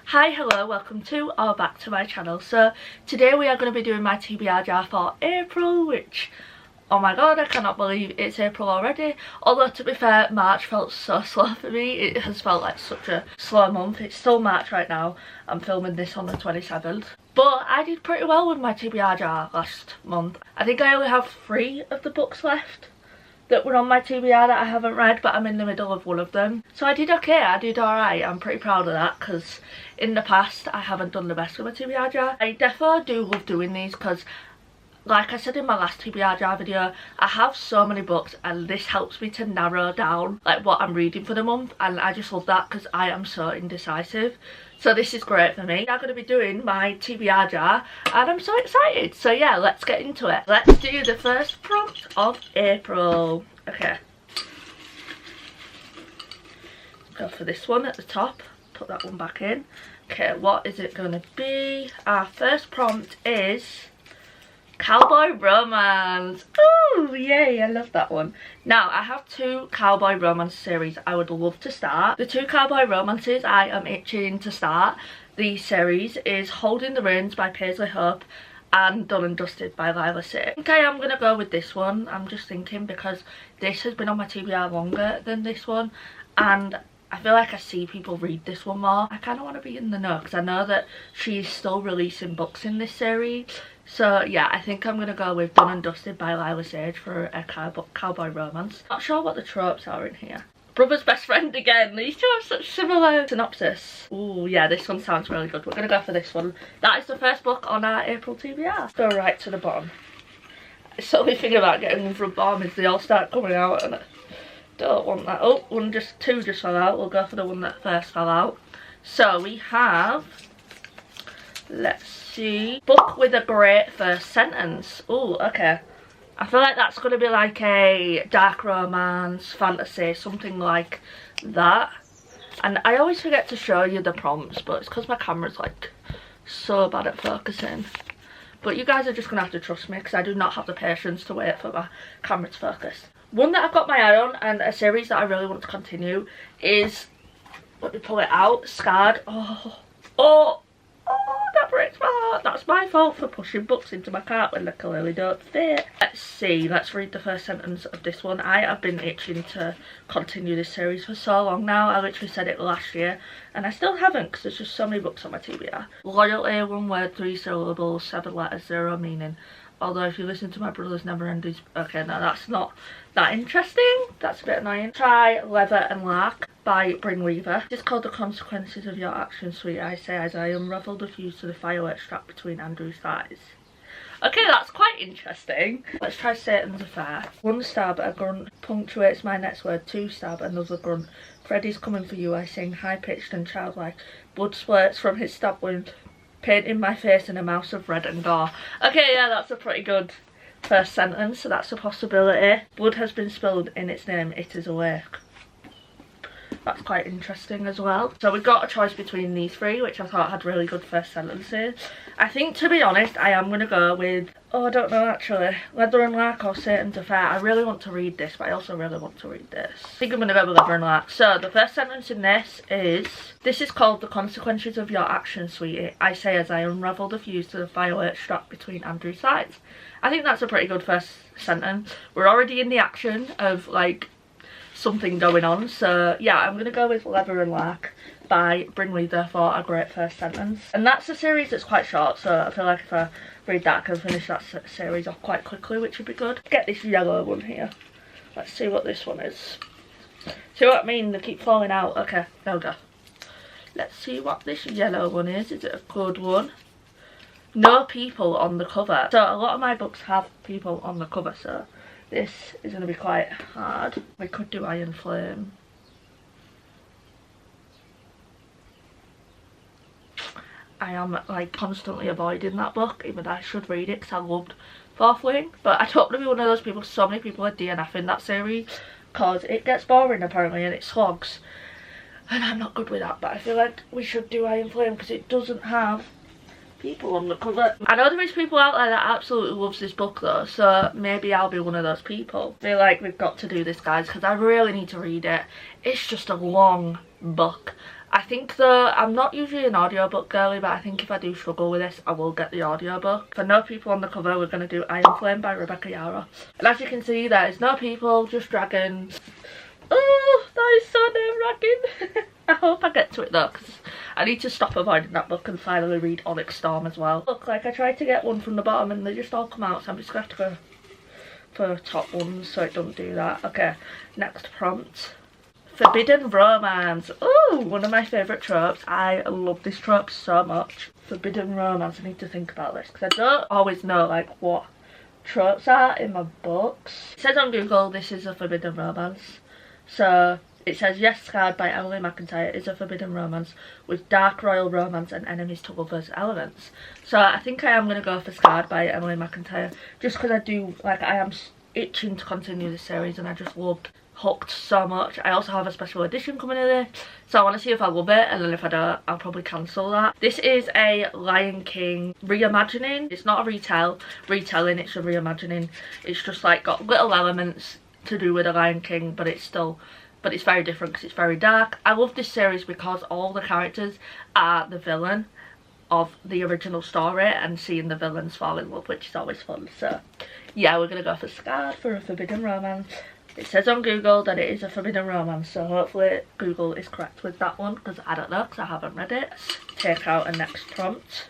Hi, hello, welcome to or back to my channel. So today we are going to be doing my TBR jar for April, which, oh my god, I cannot believe it's April already. Although to be fair, March felt so slow for me. It has felt like such a slow month. It's still March right now. I'm filming this on the 27th. But I did pretty well with my TBR jar last month. I think I only have 3 of the books left that were on my TBR that I haven't read, but I'm in the middle of one of them. So I did okay, I did alright. I'm pretty proud of that because in the past I haven't done the best with my TBR jar. I definitely do love doing these because, like I said in my last TBR jar video, I have so many books and this helps me to narrow down like what I'm reading for the month, and I just love that because I am so indecisive. So this is great for me. I'm going to be doing my TBR jar and I'm so excited. So yeah, let's get into it. Let's do the first prompt of April. Okay. Go for this one at the top. Put that one back in. Okay, what is it going to be? Our first prompt is cowboy romance. Oh yay, I love that one. Now I have 2 cowboy romance series I would love to start. The 2 cowboy romances I am itching to start the series is Holding the Reins by Paisley Hope and Done and Dusted by Lila Sage. I think I am going to go with this one. I'm just thinking because this has been on my TBR longer than this one and I feel like I see people read this one more. I kind of want to be in the know because I know that she's still releasing books in this series. So yeah, I think I'm going to go with Done and Dusted by Lila Sage for a cowboy romance. Not sure what the tropes are in here. Brother's best friend again. These two have such similar synopsis. Oh yeah, this one sounds really good. We're going to go for this one. That is the first book on our April TBR. Go right to the bottom. It's the only thing about getting them from bottom is they all start coming out and I don't want that. Oh, 2 just fell out. We'll go for the one that first fell out. So we have, let's see, book with a great first sentence. Oh, okay. I feel like that's going to be like a dark romance, fantasy, something like that. And I always forget to show you the prompts, but it's because my camera's like so bad at focusing. But you guys are just going to have to trust me because I do not have the patience to wait for my camera to focus. One that I've got my eye on and a series that I really want to continue is, let me pull it out, Scarred. Oh, that breaks my heart. That's my fault for pushing books into my cart when they clearly don't fit. Let's see, let's read the first sentence of this one. I have been itching to continue this series for so long now. I literally said it last year and I still haven't because there's just so many books on my TBR. Loyalty, 1 word, 3 syllables, 7 letters, 0 meaning. Although if you listen to my brother's never ending, okay, no, that's not that interesting. That's a bit annoying. Try Leather and Lark by Bryn Weaver. This is called The Consequences of Your Actions, Sweet I Say, as I unravelled the fuse to the fireworks strapped between Andrew's thighs. Okay, that's quite interesting. Let's try Satan's Affair. 1 stab, a grunt punctuates my next word. 2 stab, another grunt. Freddy's coming for you, I sing, high-pitched and childlike. Blood splurts from his stab wound, painting my face in a mouse of red and gore. Okay, yeah, that's a pretty good first sentence, so that's a possibility. Blood has been spilled in its name, it is awake. That's quite interesting as well. So we've got a choice between these 3, which I thought had really good first sentences. I think, to be honest, I am going to go with, oh, I don't know actually, Leather and Lark or Satan's Affair. I really want to read this, but I also really want to read this. I think I'm going to go with Leather and Lark. So the first sentence in this is called The Consequences of Your Actions, Sweetie, I say as I unravel the fuse to the fireworks strapped between Andrew's thighs. I think that's a pretty good first sentence. We're already in the action of like something going on, so yeah, I'm gonna go with Leather and Lark by Bryn Weaver for a great first sentence. And that's a series that's quite short, so I feel like if I read that I can finish that series off quite quickly, which would be good. Get this yellow one here. Let's see what this one is. See what I mean? They keep falling out. Okay, no go. Let's see what this yellow one is. Is it a good one? No people on the cover. So a lot of my books have people on the cover, so this is going to be quite hard. We could do Iron Flame. I am like constantly avoiding that book, even though I should read it because I loved 4th Wing. But I don't want to be one of those people, so many people are DNFing that series because it gets boring apparently and it slogs. And I'm not good with that, but I feel like we should do Iron Flame because it doesn't have people on the cover. I know there is people out there that absolutely loves this book though, so maybe I'll be one of those people. I feel like we've got to do this, guys, because I really need to read it. It's just a long book I think though, I'm not usually an audiobook girly, but I think if I do struggle with this, I will get the audiobook. For No People on the cover, we're going to do Iron Flame by Rebecca Yarros. And as you can see, there's no people, just dragons. Oh, that is so nerve-wracking. I hope I get to it though, because I need to stop avoiding that book and finally read Onyx Storm as well. Look, like I tried to get one from the bottom and they just all come out, so I'm just going to have to go for top ones so it doesn't do that. Okay, next prompt. Forbidden romance. Oh, one of my favourite tropes. I love this trope so much. Forbidden romance. I need to think about this because I don't always know like what tropes are in my books. It says on Google this is a forbidden romance. So it says Yes Scarred by Emily McIntyre is a forbidden romance with dark royal romance and enemies to lovers elements. So I think I am going to go for Scarred by Emily McIntyre just because I do, like, I am itching to continue this series and I just loved Hooked so much. I also have a special edition coming in there, so I want to see if I love it, and then if I don't, I'll probably cancel that. This is a Lion King reimagining. It's not a retelling, it's a reimagining. It's just like got little elements to do with the Lion King, but it's very different because it's very dark. I love this series because all the characters are the villain of the original story, and seeing the villains fall in love, which is always fun. So yeah, we're gonna go for Scarred for a forbidden romance. It says on Google that it is a forbidden romance, so hopefully Google is correct with that one, because I don't know, because I haven't read it. Let's take out a next prompt.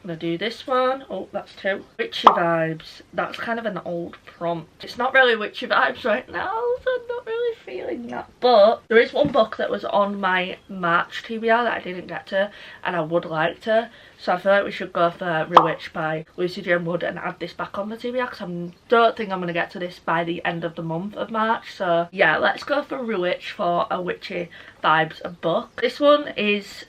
I'm going to do this one. Oh, that's 2. Witchy vibes. That's kind of an old prompt. It's not really witchy vibes right now, so I'm not really feeling that. But there is one book that was on my March TBR that I didn't get to, and I would like to. So I feel like we should go for Rewitch by Lucy Jane Wood and add this back on the TBR, because I don't think I'm going to get to this by the end of the month of March. So yeah, let's go for Rewitch for a witchy vibes book. This one is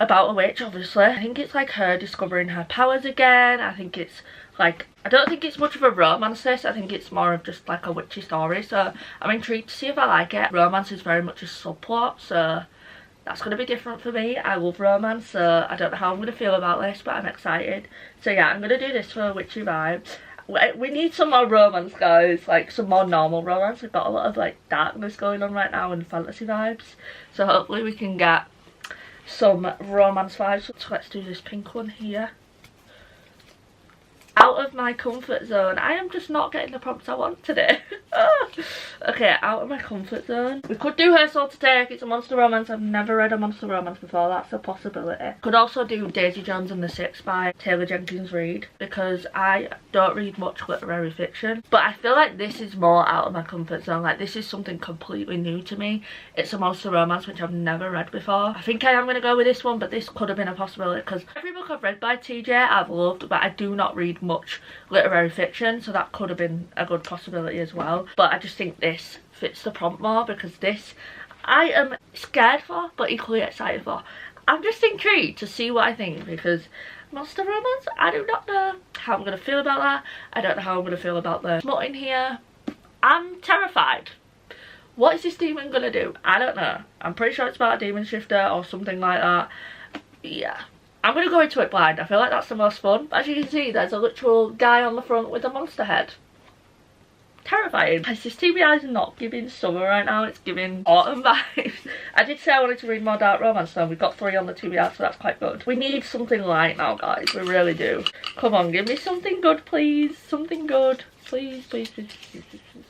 about a witch, obviously. I think it's like her discovering her powers again. I think it's like, I don't think it's much of a romance this. I think it's more of just like a witchy story. So I'm intrigued to see if I like it. Romance is very much a subplot, so that's going to be different for me. I love romance, so I don't know how I'm going to feel about this, but I'm excited. So yeah, I'm going to do this for a witchy vibe. We need some more romance, guys, like some more normal romance. We've got a lot of like darkness going on right now and fantasy vibes. So hopefully we can get some romance vibes. So let's do this pink one here. Out of my comfort zone. I am just not getting the prompts I want today. Okay, out of my comfort zone. We could do Her Soul to Take. It's a monster romance. I've never read a monster romance before. That's a possibility. Could also do Daisy Jones and the Six by Taylor Jenkins Reid, because I don't read much literary fiction. But I feel like this is more out of my comfort zone. Like, this is something completely new to me. It's a monster romance which I've never read before. I think I am going to go with this one, but this could have been a possibility because every book I've read by TJ I've loved, but I do not read much literary fiction, so that could have been a good possibility as well. But I just think this fits the prompt more, because this I am scared for but equally excited for. I'm just intrigued to see what I think, because monster romance, I do not know how I'm going to feel about that. I don't know how I'm going to feel about the smut in here. I'm terrified. What is this demon going to do? I don't know. I'm pretty sure it's about a demon shifter or something like that. Yeah, I'm going to go into it blind. I feel like that's the most fun. But as you can see, there's a literal guy on the front with a monster head. Terrifying. This TBR is not giving summer right now, it's giving autumn vibes. I did say I wanted to read more dark romance, so we've got 3 on the TBR, so that's quite good. We need something light now, guys, we really do. Come on, give me something good, please. Something good. Please, please, please, please, please, please.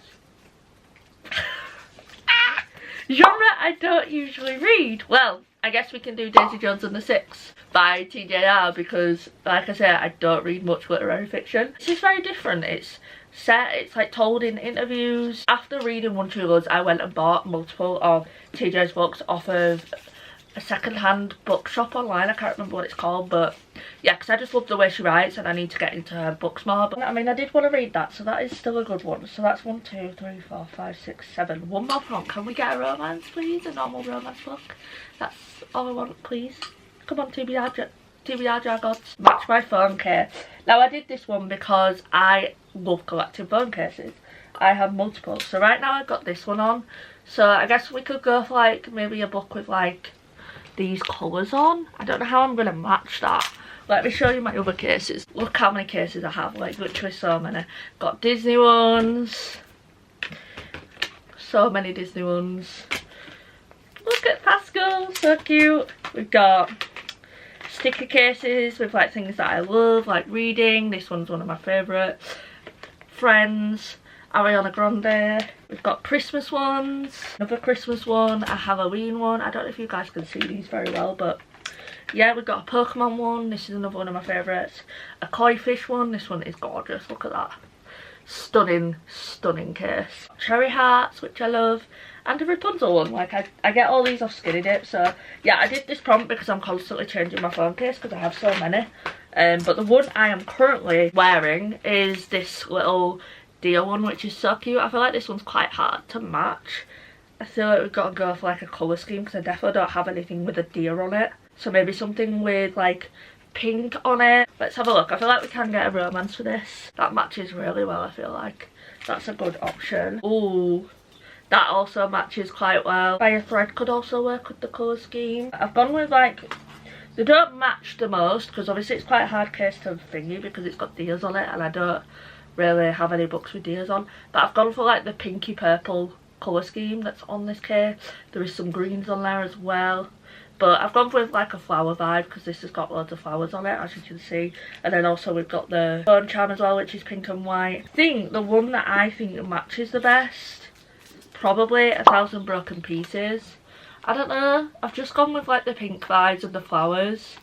Genre I don't usually read. Well, I guess we can do Daisy Jones and the Six by TJR, because like I said, I don't read much literary fiction. This is very different. It's like told in interviews. After reading One True Loves, I went and bought multiple of TJ's books off of a second-hand bookshop online. I can't remember what it's called, but yeah, because I just love the way she writes and I need to get into her books more. But I mean, I did want to read that, so that is still a good one. So that's 1, 2, 3, 4, 5, 6, 7. One more prompt. Can we get a romance, please? A normal romance book. That's all I want, please. Come on, TBR Jargods. Match my phone case. Now, I did this one because I love collecting phone cases. I have multiple. So right now I've got this one on. So I guess we could go for like maybe a book with like these colours on. I don't know how I'm going to match that. Let me show you my other cases. Look how many cases I have, like literally so many. Got Disney ones. So many Disney ones. Look at Pascal, so cute. We've got sticker cases with like things that I love, like reading. This one's one of my favourites. Friends, Ariana Grande. We've got Christmas ones, another Christmas one, a Halloween one. I don't know if you guys can see these very well, but yeah, we've got a Pokemon one. This is another one of my favourites. A koi fish one. This one is gorgeous. Look at that. Stunning, stunning case. Cherry hearts, which I love. And a Rapunzel one. Like, I get all these off Skinny Dip. So, yeah, I did this prompt because I'm constantly changing my phone case because I have so many. But the one I am currently wearing is this little deer one, which is so cute. I feel like this one's quite hard to match. I feel like we've got to go for like a colour scheme because I definitely don't have anything with a deer on it. So maybe something with like pink on it. Let's have a look. I feel like we can get a romance for this. That matches really well, I feel like. That's a good option. Ooh, that also matches quite well. By a thread could also work with the colour scheme. I've gone with like, they don't match the most because obviously it's quite a hard case to thingy because it's got deers on it and I don't really have any books with deers on. But I've gone for like the pinky purple colour scheme that's on this case. There is some greens on there as well. But I've gone with like a flower vibe because this has got loads of flowers on it, as you can see. And then also we've got the bone charm as well, which is pink and white. I think the one that I think matches the best, probably 1,000 Broken Pieces. I don't know. I've just gone with like the pink vibes and the flowers,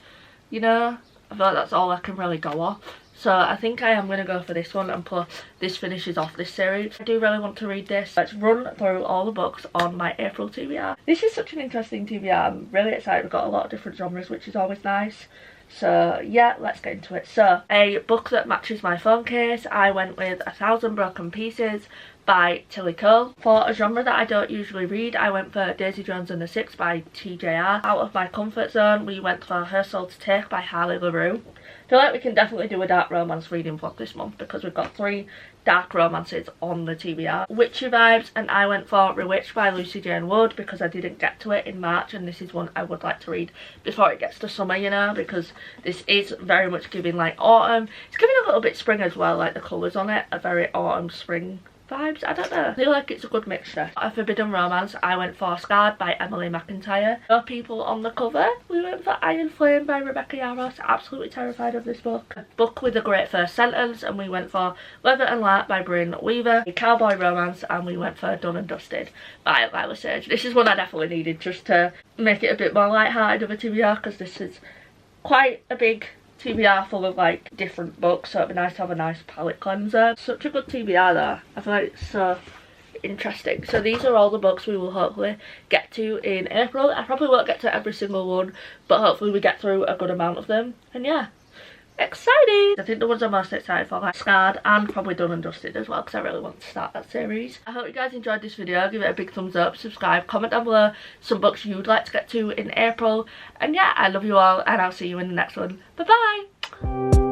you know. I feel like that's all I can really go off. So I think I am going to go for this one, and plus this finishes off this series. I do really want to read this. Let's run through all the books on my April TBR. This is such an interesting TBR. I'm really excited. We've got a lot of different genres, which is always nice. So yeah, let's get into it. So a book that matches my phone case, I went with 1,000 Broken Pieces by Tilly Cole. For a genre that I don't usually read, I went for Daisy Jones and the Six by TJR. Out of my comfort zone, we went for Her Soul to Take by Harley LaRue. I feel like we can definitely do a dark romance reading vlog this month because we've got 3 dark romances on the TBR. Witchy vibes, and I went for Rewitched by Lucy Jane Wood because I didn't get to it in March, and this is one I would like to read before it gets to summer, you know, because this is very much giving like autumn. It's giving a little bit spring as well, like the colours on it are very autumn spring vibes. I don't know, I feel like it's a good mixture. A forbidden romance, I went for Scarred by Emily McIntyre. No people on the cover. We went for Iron Flame by Rebecca Yarros. Absolutely terrified of this book. A book with a great first sentence, and we went for Leather and Light by Bryn Weaver. A cowboy romance, and we went for Done and Dusted by Lila Sage. This is one I definitely needed just to make it a bit more light-hearted of a TBR because this is quite a big TBR full of like different books, so it'd be nice to have a nice palette cleanser. Such a good TBR though. I feel like it's so interesting. So these are all the books we will hopefully get to in April. I probably won't get to every single one, but hopefully we get through a good amount of them. And yeah, excited! I think the ones I'm most excited for are Scarred and probably Done and Dusted as well because I really want to start that series. I hope you guys enjoyed this video. Give it a big thumbs up, subscribe, comment down below some books you'd like to get to in April. And yeah, I love you all and I'll see you in the next one. Bye bye!